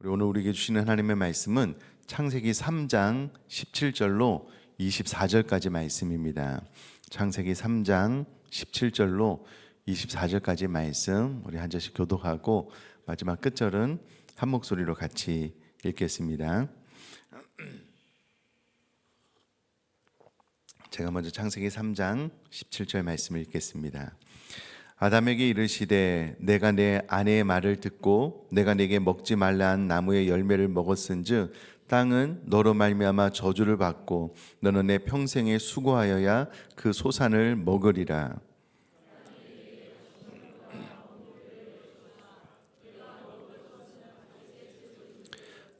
오늘 우리에게 주시는 하나님의 말씀은 창세기 3장 17절로 24절까지 말씀입니다. 창세기 3장 17절로 24절까지 말씀 우리 한 절씩 교독하고 마지막 끝절은 한 목소리로 같이 읽겠습니다. 제가 먼저 창세기 3장 17절 말씀을 읽겠습니다. 아담에게 이르시되 내가 내 아내의 말을 듣고 내가 내게 먹지 말라 한 나무의 열매를 먹었은즉 땅은 너로 말미암아 저주를 받고 너는 내 평생에 수고하여야 그 소산을 먹으리라.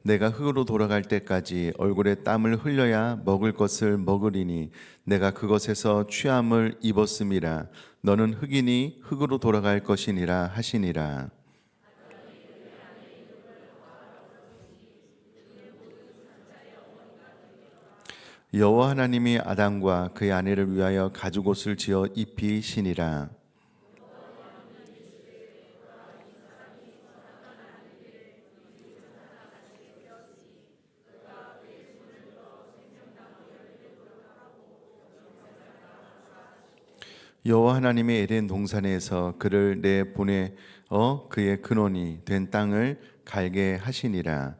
내가 흙으로 돌아갈 때까지 얼굴에 땀을 흘려야 먹을 것을 먹으리니 내가 그것에서 취함을 입었음이라. 너는 흙이니 흙으로 돌아갈 것이니라 하시니라. 여호와 하나님이 아담과 그의 아내를 위하여 가죽옷을 지어 입히시니라. 여호와 하나님이 에덴 동산에서 그를 내보내 그의 근원이 된 땅을 갈게 하시니라.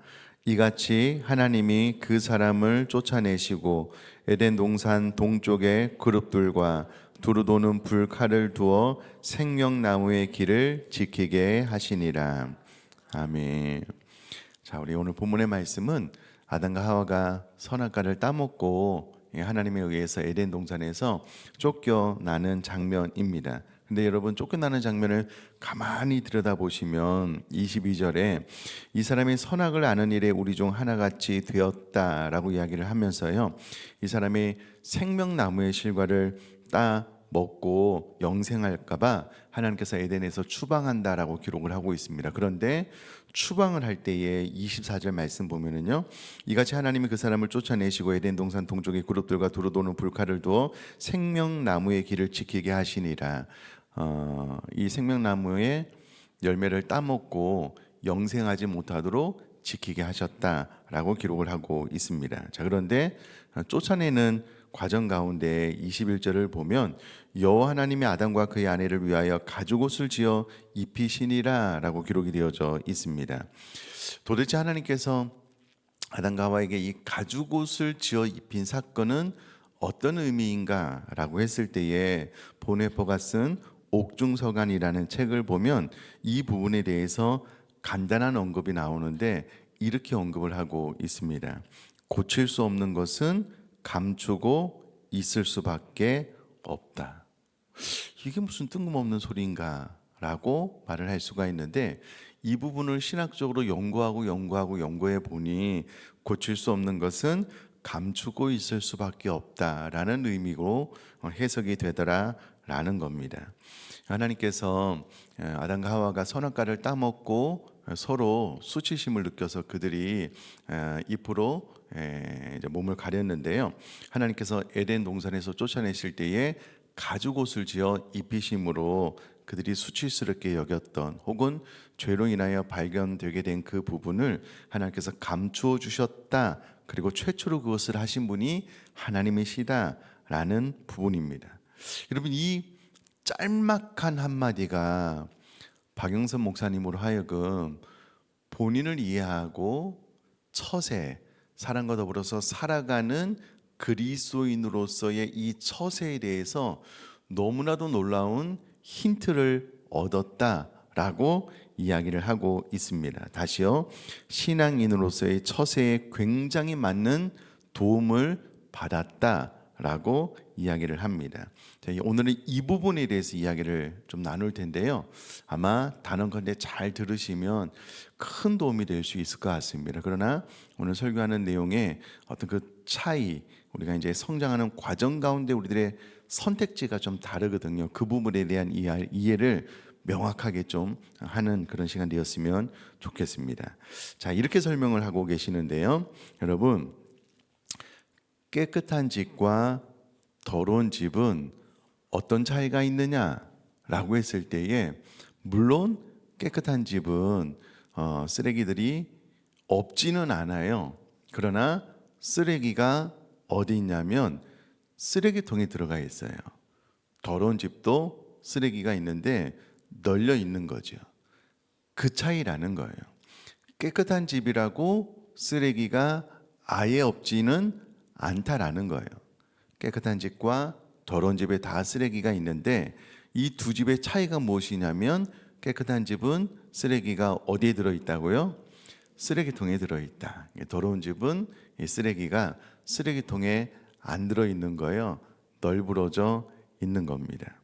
이같이 하나님이 그 사람을 쫓아내시고 에덴 동산 동쪽에 그룹들과 두루 도는 불칼을 두어 생명나무의 길을 지키게 하시니라. 아멘. 자, 우리 오늘 본문의 말씀은 아담과 하와가 선악과를 따먹고 하나님에 의해서 에덴 동산에서 쫓겨나는 장면입니다. 근데 여러분, 쫓겨나는 장면을 가만히 들여다보시면 22절에 이 사람이 선악을 아는 일에 우리 중 하나같이 되었다라고 이야기를 하면서요, 이 사람이 생명나무의 실과를 따 먹고 영생할까봐 하나님께서 에덴에서 추방한다라고 기록을 하고 있습니다. 그런데 추방을 할 때에 24절 말씀 보면은요, 이같이 하나님이 그 사람을 쫓아내시고 에덴 동산 동쪽의 그룹들과 두루 도는 불칼을 두어 생명나무의 길을 지키게 하시니라. 이 생명나무의 열매를 따먹고 영생하지 못하도록 지키게 하셨다라고 기록을 하고 있습니다. 자, 그런데 쫓아내는 과정 가운데 21절을 보면 여호와 하나님이 아담과 그의 아내를 위하여 가죽옷을 지어 입히시니라 라고 기록이 되어져 있습니다. 도대체 하나님께서 아담과 하와에게 이 가죽옷을 지어 입힌 사건은 어떤 의미인가 라고 했을 때에 보네퍼가 쓴 옥중서간이라는 책을 보면 이 부분에 대해서 간단한 언급이 나오는데 이렇게 언급을 하고 있습니다. 고칠 수 없는 것은 감추고 있을 수밖에 없다. 이게 무슨 뜬금없는 소리인가 라고 말을 할 수가 있는데, 이 부분을 신학적으로 연구해 보니 고칠 수 없는 것은 감추고 있을 수밖에 없다라는 의미로 해석이 되더라라는 겁니다. 하나님께서 아담과 하와가 선악과를 따먹고 서로 수치심을 느껴서 그들이 잎으로 이제 몸을 가렸는데요, 하나님께서 에덴 동산에서 쫓아내실 때에 가죽옷을 지어 입히심으로 그들이 수치스럽게 여겼던 혹은 죄로 인하여 발견되게 된 그 부분을 하나님께서 감추어 주셨다, 그리고 최초로 그것을 하신 분이 하나님이시다라는 부분입니다. 여러분, 이 짤막한 한마디가 박영선 목사님으로 하여금 본인을 이해하고 처세, 사랑과 더불어서 살아가는 그리스도인으로서의 이 처세에 대해서 너무나도 놀라운 힌트를 얻었다라고 이야기를 하고 있습니다. 다시요, 신앙인으로서의 처세에 굉장히 맞는 도움을 받았다라고 이야기를 합니다. 자, 오늘은 이 부분에 대해서 이야기를 좀 나눌 텐데요, 아마 단언컨대 잘 들으시면 큰 도움이 될 수 있을 것 같습니다. 그러나 오늘 설교하는 내용의 어떤 그 차이, 우리가 이제 성장하는 과정 가운데 우리들의 선택지가 좀 다르거든요. 그 부분에 대한 이해를 명확하게 좀 하는 그런 시간 되었으면 좋겠습니다. 자, 이렇게 설명을 하고 계시는데요, 여러분, 깨끗한 집과 더러운 집은 어떤 차이가 있느냐라고 했을 때에, 물론 깨끗한 집은 쓰레기들이 없지는 않아요. 그러나 쓰레기가 어디 있냐면 쓰레기통에 들어가 있어요. 더러운 집도 쓰레기가 있는데 널려 있는 거죠. 그 차이라는 거예요. 깨끗한 집이라고 쓰레기가 아예 없지는 않다라는 거예요. 깨끗한 집과 더러운 집에 다 쓰레기가 있는데 이 두 집의 차이가 무엇이냐면 깨끗한 집은 쓰레기가 어디에 들어있다고요? 쓰레기통에 들어있다. 더러운 집은 이 쓰레기가 쓰레기통에 안 들어있는 거예요. 널브러져 있는 겁니다.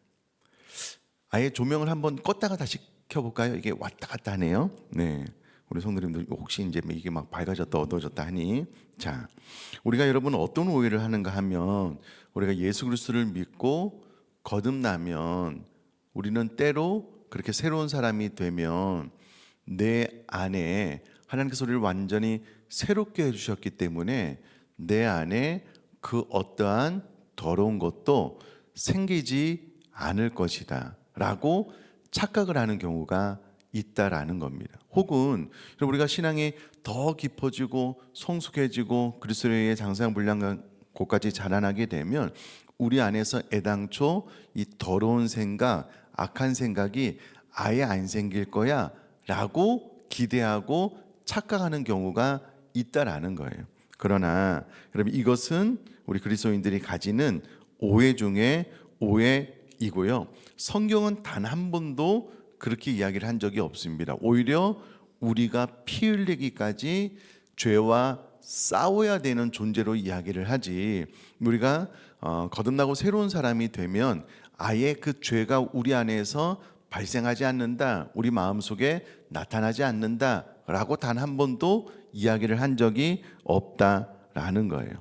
아예 조명을 한번 껐다가 다시 켜볼까요? 이게 왔다 갔다 하네요. 네, 우리 성도님들 혹시 이제 이게 막 밝아졌다 어두워졌다 하니, 자, 우리가 여러분 어떤 오해를 하는가 하면 우리가 예수 그리스도를 믿고 거듭나면 우리는 때로 그렇게 새로운 사람이 되면 내 안에 하나님께서 우리를 완전히 새롭게 해주셨기 때문에 내 안에 그 어떠한 더러운 것도 생기지 않을 것이다 라고 착각을 하는 경우가 있다라는 겁니다. 혹은 우리가 신앙이 더 깊어지고 성숙해지고 그리스도의 장성불량한 곳까지 자라나게 되면 우리 안에서 애당초 이 더러운 생각, 악한 생각이 아예 안 생길 거야 라고 기대하고 착각하는 경우가 있다라는 거예요. 그러나 여러분, 이것은 우리 그리스도인들이 가지는 오해 중에 오해이고요. 성경은 단 한 번도 그렇게 이야기를 한 적이 없습니다. 오히려 우리가 피 흘리기까지 죄와 싸워야 되는 존재로 이야기를 하지, 우리가 거듭나고 새로운 사람이 되면 아예 그 죄가 우리 안에서 발생하지 않는다, 우리 마음속에 나타나지 않는다 라고 단 한 번도 이야기를 한 적이 없다라는 거예요.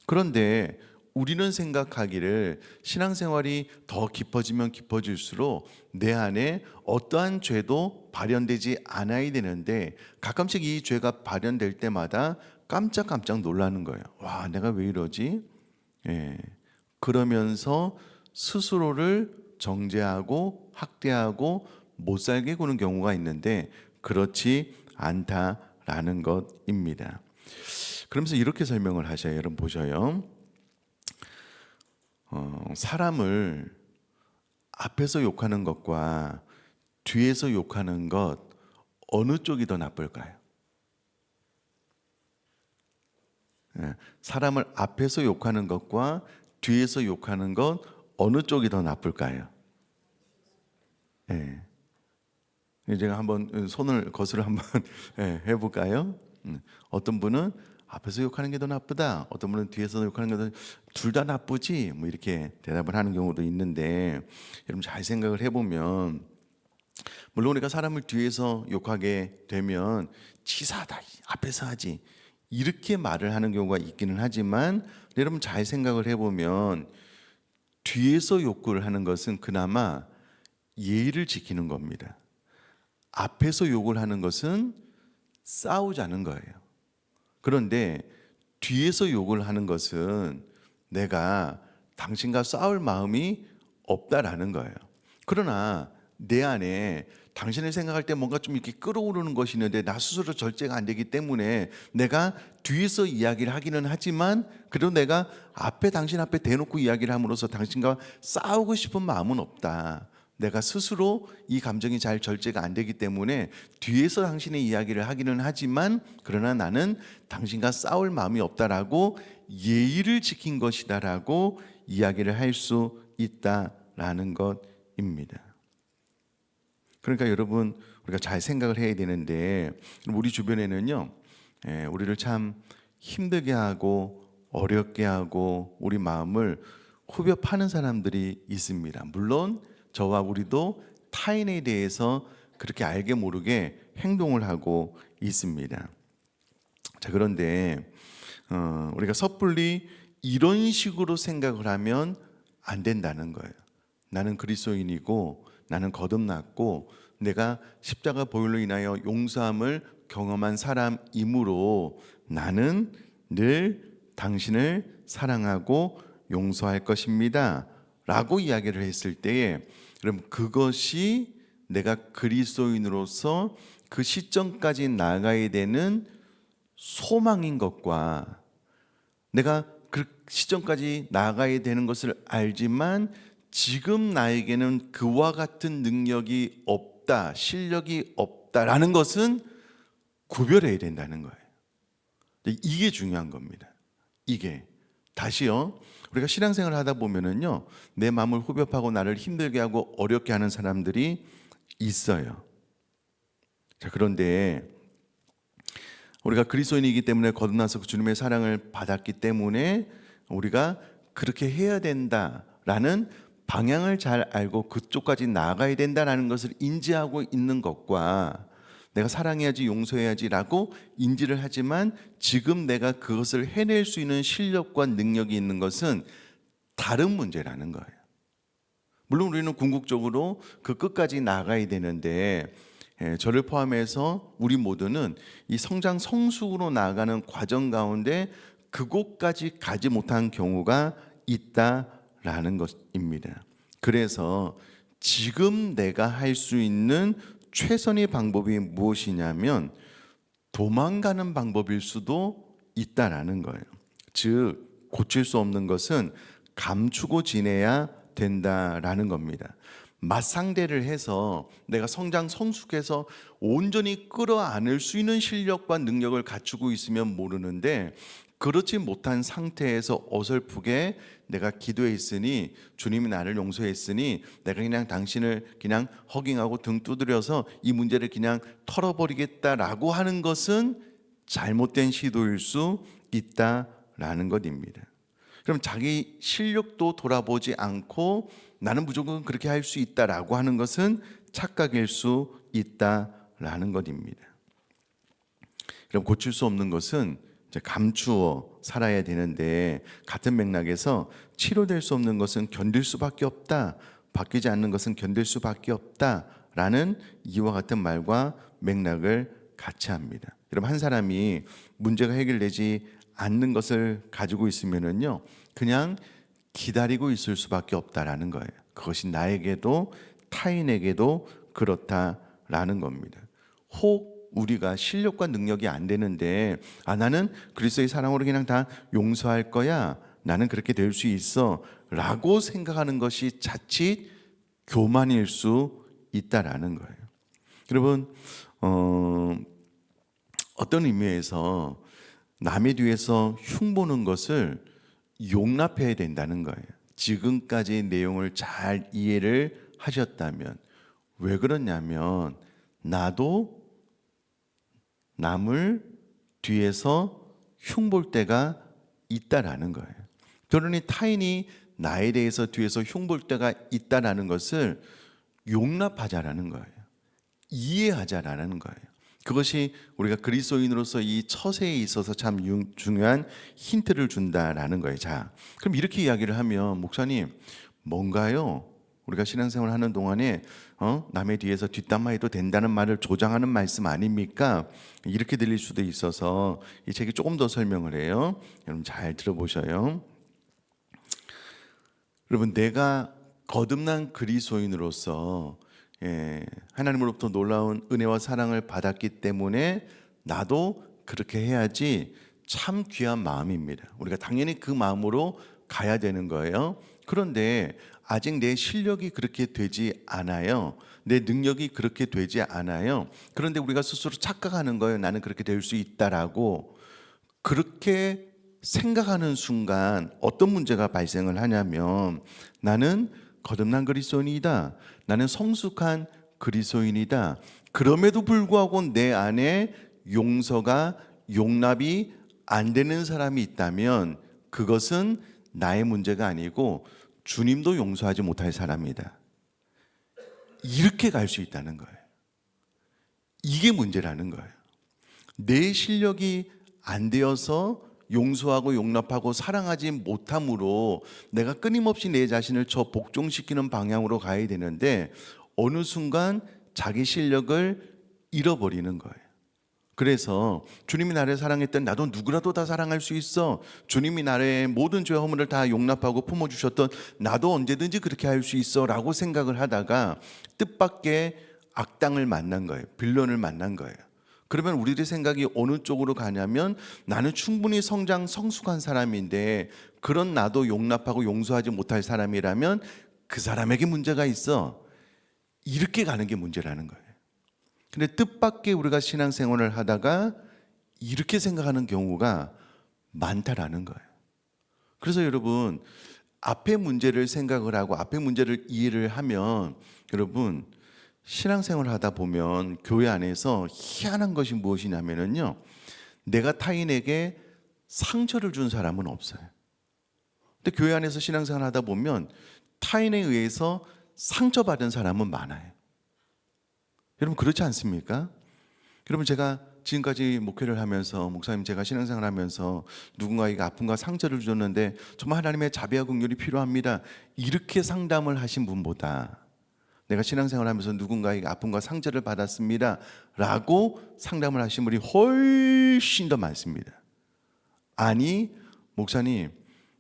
그런데 우리는 생각하기를 신앙생활이 더 깊어지면 깊어질수록 내 안에 어떠한 죄도 발현되지 않아야 되는데 가끔씩 이 죄가 발현될 때마다 깜짝깜짝 놀라는 거예요. 와, 내가 왜 이러지? 예. 그러면서 스스로를 정죄하고 학대하고 못 살게 구는 경우가 있는데 그렇지 않다라는 것입니다. 그러면서 이렇게 설명을 하셔요. 여러분 보셔요. 사람을 앞에서 욕하는 것과 뒤에서 욕하는 것 어느 쪽이 더 나쁠까요? 사람을 앞에서 욕하는 것과 뒤에서 욕하는 것 어느 쪽이 더 나쁠까요? 네. 제가 한번 손을 거슬러 한번 해볼까요? 어떤 분은 앞에서 욕하는 게 더 나쁘다, 어떤 분은 뒤에서 욕하는 게 더, 둘 다 나쁘지, 뭐 이렇게 대답을 하는 경우도 있는데, 여러분 잘 생각을 해보면 물론 우리가 사람을 뒤에서 욕하게 되면 치사하다, 앞에서 하지, 이렇게 말을 하는 경우가 있기는 하지만 여러분 잘 생각을 해보면 뒤에서 욕을 하는 것은 그나마 예의를 지키는 겁니다. 앞에서 욕을 하는 것은 싸우자는 거예요. 그런데 뒤에서 욕을 하는 것은 내가 당신과 싸울 마음이 없다라는 거예요. 그러나 내 안에 당신을 생각할 때 뭔가 좀 이렇게 끓어오르는 것이 있는데 나 스스로 절제가 안 되기 때문에 내가 뒤에서 이야기를 하기는 하지만 그래도 내가 앞에 당신 앞에 대놓고 이야기를 함으로써 당신과 싸우고 싶은 마음은 없다. 내가 스스로 이 감정이 잘 절제가 안 되기 때문에 뒤에서 당신의 이야기를 하기는 하지만 그러나 나는 당신과 싸울 마음이 없다라고 예의를 지킨 것이다라고 이야기를 할 수 있다라는 것입니다. 그러니까 여러분 우리가 잘 생각을 해야 되는데 우리 주변에는요, 우리를 참 힘들게 하고 어렵게 하고 우리 마음을 후벼 파는 사람들이 있습니다. 물론 저와 우리도 타인에 대해서 그렇게 알게 모르게 행동을 하고 있습니다. 자, 그런데 우리가 섣불리 이런 식으로 생각을 하면 안 된다는 거예요. 나는 그리스도인이고 나는 거듭났고 내가 십자가 보혈로 인하여 용서함을 경험한 사람이므로 나는 늘 당신을 사랑하고 용서할 것입니다 라고 이야기를 했을 때에 그럼 그것이 내가 그리스도인으로서 그 시점까지 나가야 되는 소망인 것과 내가 그 시점까지 나아가야 되는 것을 알지만 지금 나에게는 그와 같은 능력이 없다, 실력이 없다라는 것은 구별해야 된다는 거예요. 이게 중요한 겁니다. 이게 다시요. 우리가 신앙생활을 하다 보면은요, 내 마음을 후벼파고 나를 힘들게 하고 어렵게 하는 사람들이 있어요. 자, 그런데 우리가 그리스도인이기 때문에 거듭나서 주님의 사랑을 받았기 때문에 우리가 그렇게 해야 된다라는 방향을 잘 알고 그쪽까지 나아가야 된다라는 것을 인지하고 있는 것과 내가 사랑해야지 용서해야지라고 인지를 하지만 지금 내가 그것을 해낼 수 있는 실력과 능력이 있는 것은 다른 문제라는 거예요. 물론 우리는 궁극적으로 그 끝까지 나아가야 되는데 저를 포함해서 우리 모두는 이 성장 성숙으로 나아가는 과정 가운데 그곳까지 가지 못한 경우가 있다라는 것입니다. 그래서 지금 내가 할 수 있는 최선의 방법이 무엇이냐면 도망가는 방법일 수도 있다라는 거예요. 즉 고칠 수 없는 것은 감추고 지내야 된다라는 겁니다. 맞상대를 해서 내가 성장 성숙해서 온전히 끌어안을 수 있는 실력과 능력을 갖추고 있으면 모르는데 그렇지 못한 상태에서 어설프게 내가 기도해 있으니 주님이 나를 용서했으니 내가 그냥 당신을 그냥 허깅하고 등 두드려서 이 문제를 그냥 털어버리겠다라고 하는 것은 잘못된 시도일 수 있다라는 것입니다. 그럼 자기 실력도 돌아보지 않고 나는 무조건 그렇게 할 수 있다라고 하는 것은 착각일 수 있다라는 것입니다. 그럼 고칠 수 없는 것은 감추어 살아야 되는데 같은 맥락에서 치료될 수 없는 것은 견딜 수밖에 없다, 바뀌지 않는 것은 견딜 수밖에 없다라는 이와 같은 말과 맥락을 같이 합니다. 여러분, 한 사람이 문제가 해결되지 않는 것을 가지고 있으면은요 그냥 기다리고 있을 수밖에 없다라는 거예요. 그것이 나에게도 타인에게도 그렇다라는 겁니다. 혹 우리가 실력과 능력이 안 되는데 나는 그리스도의 사랑으로 그냥 다 용서할 거야, 나는 그렇게 될 수 있어 라고 생각하는 것이 자칫 교만일 수 있다라는 거예요. 여러분, 어떤 의미에서 남의 뒤에서 흉보는 것을 용납해야 된다는 거예요. 지금까지의 내용을 잘 이해를 하셨다면 왜 그러냐면 나도 남을 뒤에서 흉볼 때가 있다라는 거예요. 그러니 타인이 나에 대해서 뒤에서 흉볼 때가 있다라는 것을 용납하자라는 거예요. 이해하자라는 거예요. 그것이 우리가 그리스도인으로서 이 처세에 있어서 참 중요한 힌트를 준다라는 거예요. 자, 그럼 이렇게 이야기를 하면 목사님 뭔가요? 우리가 신앙생활 하는 동안에 남의 뒤에서 뒷담화해도 된다는 말을 조장하는 말씀 아닙니까? 이렇게 들릴 수도 있어서 이 책이 조금 더 설명을 해요. 여러분 잘 들어보셔요. 여러분, 내가 거듭난 그리스도인으로서 하나님으로부터 놀라운 은혜와 사랑을 받았기 때문에 나도 그렇게 해야지 참 귀한 마음입니다. 우리가 당연히 그 마음으로 가야 되는 거예요. 그런데 아직 내 실력이 그렇게 되지 않아요. 내 능력이 그렇게 되지 않아요. 그런데 우리가 스스로 착각하는 거예요. 나는 그렇게 될 수 있다라고. 그렇게 생각하는 순간 어떤 문제가 발생을 하냐면 나는 거듭난 그리스도인이다, 나는 성숙한 그리스도인이다, 그럼에도 불구하고 내 안에 용서가 용납이 안 되는 사람이 있다면 그것은 나의 문제가 아니고 주님도 용서하지 못할 사람이다, 이렇게 갈 수 있다는 거예요. 이게 문제라는 거예요. 내 실력이 안 되어서 용서하고 용납하고 사랑하지 못함으로 내가 끊임없이 내 자신을 저 복종시키는 방향으로 가야 되는데 어느 순간 자기 실력을 잃어버리는 거예요. 그래서 주님이 나를 사랑했던 나도 누구라도 다 사랑할 수 있어, 주님이 나의 모든 죄 허물을 다 용납하고 품어주셨던 나도 언제든지 그렇게 할 수 있어 라고 생각을 하다가 뜻밖의 악당을 만난 거예요. 빌런을 만난 거예요. 그러면 우리들의 생각이 어느 쪽으로 가냐면 나는 충분히 성장 성숙한 사람인데 그런 나도 용납하고 용서하지 못할 사람이라면 그 사람에게 문제가 있어. 이렇게 가는 게 문제라는 거예요. 근데 뜻밖의 우리가 신앙생활을 하다가 이렇게 생각하는 경우가 많다라는 거예요. 그래서 여러분, 앞에 문제를 생각을 하고 앞에 문제를 이해를 하면 여러분, 신앙생활을 하다 보면 교회 안에서 희한한 것이 무엇이냐면요, 내가 타인에게 상처를 준 사람은 없어요. 근데 교회 안에서 신앙생활을 하다 보면 타인에 의해서 상처받은 사람은 많아요. 여러분, 그렇지 않습니까? 여러분, 제가 지금까지 목회를 하면서, 목사님, 제가 신앙생활을 하면서 누군가에게 아픔과 상처를 주었는데 정말 하나님의 자비와 긍휼이 필요합니다, 이렇게 상담을 하신 분보다 내가 신앙생활을 하면서 누군가에게 아픔과 상처를 받았습니다 라고 상담을 하신 분이 훨씬 더 많습니다. 아니, 목사님,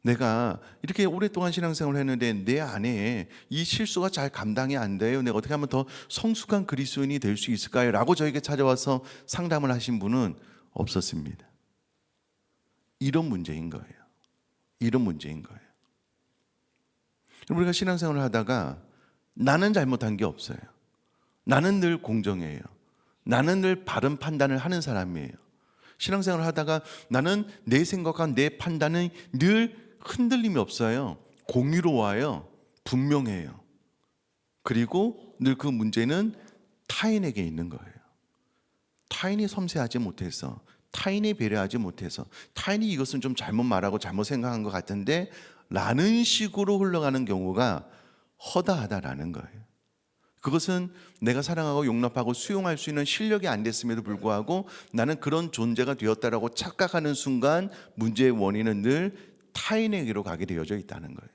내가 이렇게 오랫동안 신앙생활을 했는데 내 안에 이 실수가 잘 감당이 안 돼요. 내가 어떻게 하면 더 성숙한 그리스도인이 될 수 있을까요? 라고 저에게 찾아와서 상담을 하신 분은 없었습니다. 이런 문제인 거예요. 이런 문제인 거예요. 우리가 신앙생활을 하다가 나는 잘못한 게 없어요. 나는 늘 공정해요. 나는 늘 바른 판단을 하는 사람이에요. 신앙생활을 하다가 나는 내 생각과 내 판단은 늘 흔들림이 없어요. 공유로워요. 분명해요. 그리고 늘 그 문제는 타인에게 있는 거예요. 타인이 섬세하지 못해서, 타인이 배려하지 못해서, 타인이 이것은 좀 잘못 말하고 잘못 생각한 것 같은데 라는 식으로 흘러가는 경우가 허다하다라는 거예요. 그것은 내가 사랑하고 용납하고 수용할 수 있는 실력이 안 됐음에도 불구하고 나는 그런 존재가 되었다라고 착각하는 순간 문제의 원인은 늘 타인에게로 가게 되어져 있다는 거예요.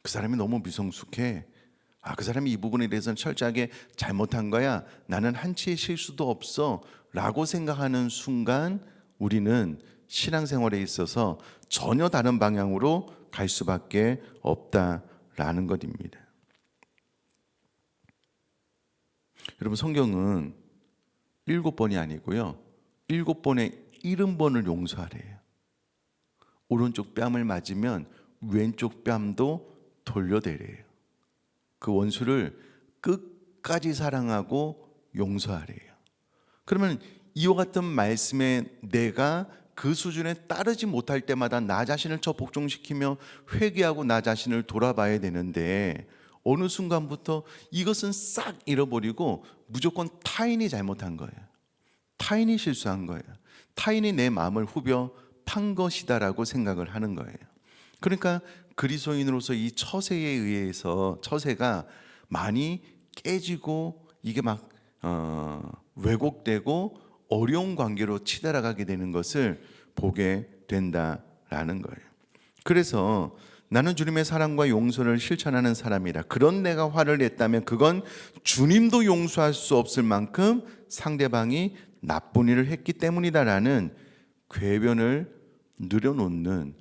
그 사람이 너무 미성숙해. 그 사람이 이 부분에 대해서는 철저하게 잘못한 거야. 나는 한치의 실수도 없어 라고 생각하는 순간 우리는 신앙생활에 있어서 전혀 다른 방향으로 갈 수밖에 없다라는 것입니다. 여러분, 성경은 7번이 아니고요, 7번에 70번을 용서하래요. 오른쪽 뺨을 맞으면 왼쪽 뺨도 돌려대래요. 그 원수를 끝까지 사랑하고 용서하래요. 그러면 이와 같은 말씀에 내가 그 수준에 따르지 못할 때마다 나 자신을 복종시키며 회개하고 나 자신을 돌아봐야 되는데 어느 순간부터 이것은 싹 잃어버리고 무조건 타인이 잘못한 거예요. 타인이 실수한 거예요. 타인이 내 마음을 후벼 판 것이다라고 생각을 하는 거예요. 그러니까 그리스도인으로서 이 처세에 의해서 처세가 많이 깨지고 이게 막 왜곡되고 어려운 관계로 치달아가게 되는 것을 보게 된다라는 거예요. 그래서 나는 주님의 사랑과 용서를 실천하는 사람이다. 그런 내가 화를 냈다면 그건 주님도 용서할 수 없을 만큼 상대방이 나쁜 일을 했기 때문이다라는 궤변을 늘여놓는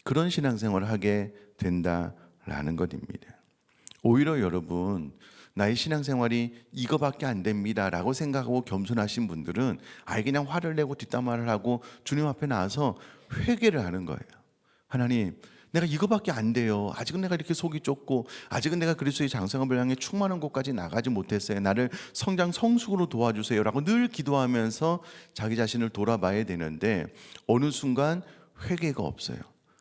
그런 신앙생활을 하게 된다라는 것입니다. 오히려 여러분, 나의 신앙생활이 이거밖에 안 됩니다 라고 생각하고 겸손하신 분들은 아예 그냥 화를 내고 뒷담화를 하고 주님 앞에 나와서 회개를 하는 거예요. 하나님, 내가 이거밖에 안 돼요. 아직은 내가 이렇게 속이 좁고 아직은 내가 그리스도의 장성함을 향해 충만한 곳까지 나가지 못했어요. 나를 성장 성숙으로 도와주세요 라고 늘 기도하면서 자기 자신을 돌아봐야 되는데 어느 순간 회개가 없어요.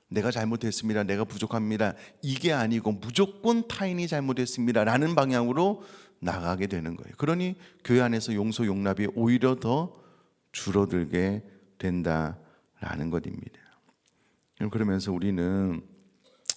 내가 잘못했습니다, 내가 부족합니다, 이게 아니고 무조건 타인이 잘못했습니다 라는 방향으로 나가게 되는 거예요. 그러니 교회 안에서 용서 용납이 오히려 더 줄어들게 된다라는 것입니다. 그러면서 우리는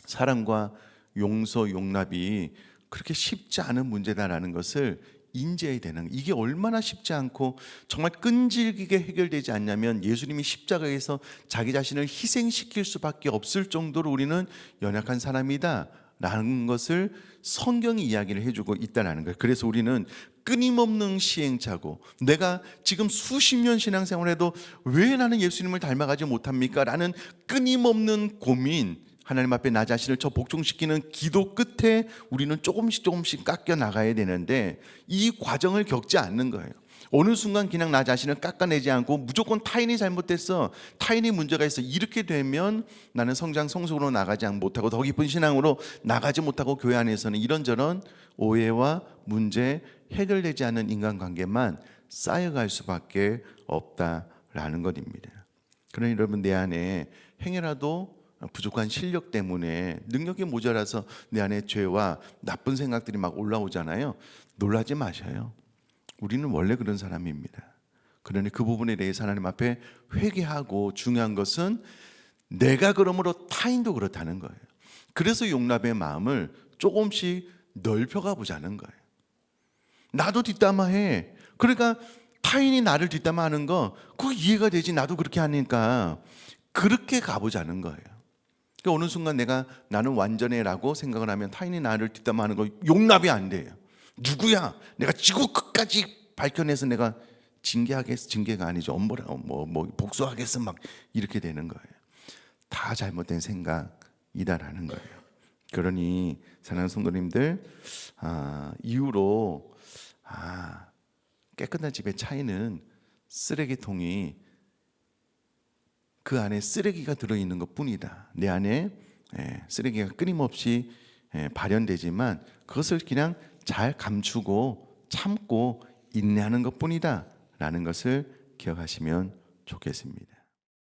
사랑과 용서 용납이 그렇게 쉽지 않은 문제다라는 것을 인지해야 되는, 이게 얼마나 쉽지 않고 정말 끈질기게 해결되지 않냐면 예수님이 십자가에서 자기 자신을 희생시킬 수밖에 없을 정도로 우리는 연약한 사람이다 라는 것을 성경이 이야기를 해주고 있다는 거예요. 그래서 우리는 끊임없는 시행착오, 내가 지금 수십 년 신앙생활해도 왜 나는 예수님을 닮아가지 못합니까? 라는 끊임없는 고민, 하나님 앞에 나 자신을 복종시키는 기도 끝에 우리는 조금씩 깎여 나가야 되는데 이 과정을 겪지 않는 거예요. 어느 순간 그냥 나 자신을 깎아내지 않고 무조건 타인이 잘못됐어, 타인이 문제가 있어, 이렇게 되면 나는 성장 성숙으로 나가지 못하고 더 깊은 신앙으로 나가지 못하고 교회 안에서는 이런저런 오해와 문제, 해결되지 않는 인간관계만 쌓여갈 수밖에 없다라는 것입니다. 그러니 여러분, 내 안에 행여라도 부족한 실력 때문에 능력이 모자라서 내 안에 죄와 나쁜 생각들이 막 올라오잖아요. 놀라지 마셔요. 우리는 원래 그런 사람입니다. 그러니 그 부분에 대해서 하나님 앞에 회개하고, 중요한 것은 내가 그러므로 타인도 그렇다는 거예요. 그래서 용납의 마음을 조금씩 넓혀가 보자는 거예요. 나도 뒷담화해. 그러니까 타인이 나를 뒷담화하는 거 그거 이해가 되지. 나도 그렇게 하니까 그렇게 가보자는 거예요. 그러니까 어느 순간 나는 완전해라고 생각을 하면 타인이 나를 뒷담화하는 거 용납이 안 돼요. 누구야? 내가 지구 끝까지 밝혀내서 내가 징계하겠어? 징계가 아니죠. 엄벌하 복수하겠어? 막 이렇게 되는 거예요. 다 잘못된 생각이다라는 거예요. 그러니 사랑하는 성도님들, 이후로 깨끗한 집의 차이는 쓰레기통이 그 안에 쓰레기가 들어있는 것뿐이다. 내 안에 쓰레기가 끊임없이 발현되지만 그것을 그냥 잘 감추고 참고 인내하는 것뿐이다 라는 것을 기억하시면 좋겠습니다.